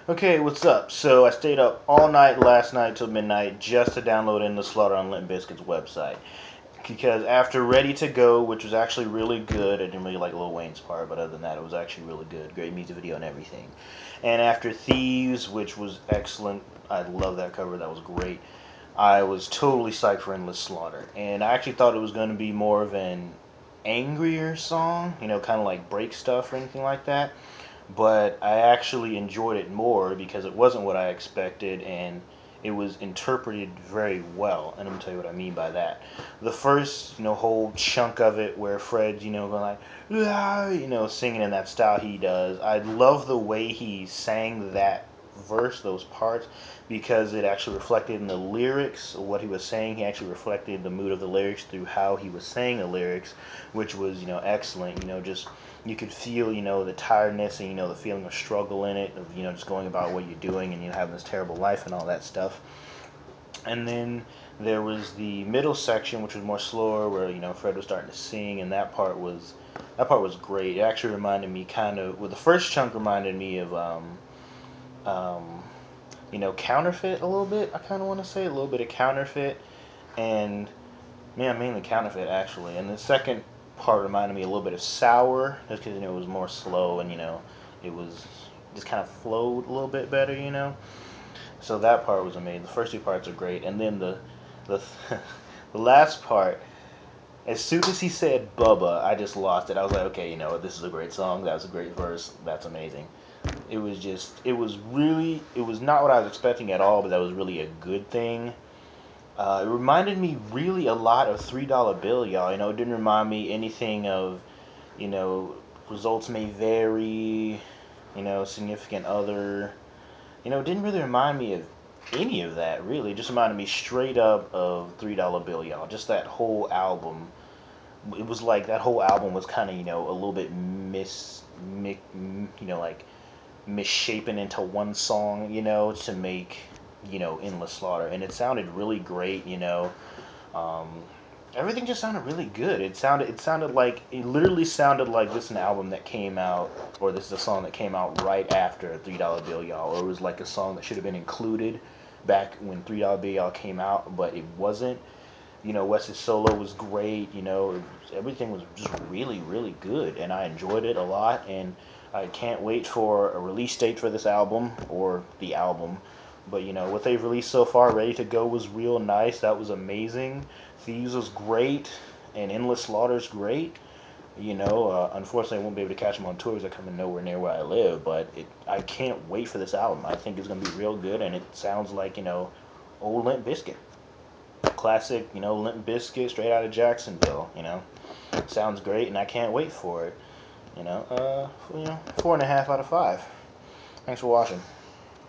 Okay, what's up? So I stayed up all night last night till midnight just to download in the Slaughter.Limp Bizkits website. Because after Ready to Go, which was actually really good, I didn't really like Lil Wayne's part, but other than that, it was actually really good. Great music video and everything. And after Thieves, which was excellent, I love that cover, that was great. I was totally psyched for Endless Slaughter. And I actually thought it was going to be more of an angrier song, kind of like break stuff or anything like that, but I actually enjoyed it more because it wasn't what I expected and it was interpreted very well. And I'm gonna tell you what I mean by that. The first, whole chunk of it where Fred's, going like, "Ah," singing in that style he does. I love the way he sang that verse, those parts, because it actually reflected in the lyrics what he was saying. He actually reflected the mood of the lyrics through how he was saying the lyrics, which was, excellent. Just you could feel, the tiredness and, the feeling of struggle in it, of, just going about what you're doing and, having this terrible life and all that stuff. And then there was the middle section, which was more slower, where, Fred was starting to sing, and that part was great. It actually reminded me kind of, well, the first chunk reminded me of, um, Counterfeit a little bit, I kind of want to say, a little bit of Counterfeit, and yeah, mainly Counterfeit actually. And the second part reminded me a little bit of Sour, just because it was more slow and it was just kind of flowed a little bit better. So that part was amazing. The first two parts are great, and then the the last part. As soon as he said Bubba, I just lost it. I was like, okay, this is a great song. That was a great verse. That's amazing. It was not what I was expecting at all, but that was really a good thing. It reminded me really a lot of $3 Bill, y'all. It didn't remind me anything of, you know, results may vary, significant other. It didn't really remind me of any of that, really. It just reminded me straight up of $3 Bill, y'all. Just that whole album. It was like that whole album was kind of, a little bit like misshapen into one song, to make, Endless Slaughter. And it sounded really great, Um, everything just sounded really good. It literally sounded like this is an album that came out, or this is a song that came out right after $3 Bill Y'all, or it was like a song that should have been included back when $3 Bill Y'all came out, but it wasn't. Wes's solo was great. Everything was just really, really good, and I enjoyed it a lot. And I can't wait for a release date for this album or the album. But what they've released so far, Ready to Go was real nice. That was amazing. Thieves was great, and Endless Slaughter's great. Unfortunately, I won't be able to catch them on tour because they're coming nowhere near where I live. But I can't wait for this album. I think it's gonna be real good, and it sounds like old Limp Bizkit. Classic, Limp Bizkit straight out of Jacksonville. Sounds great, and I can't wait for it. 4.5 out of 5. Thanks for watching.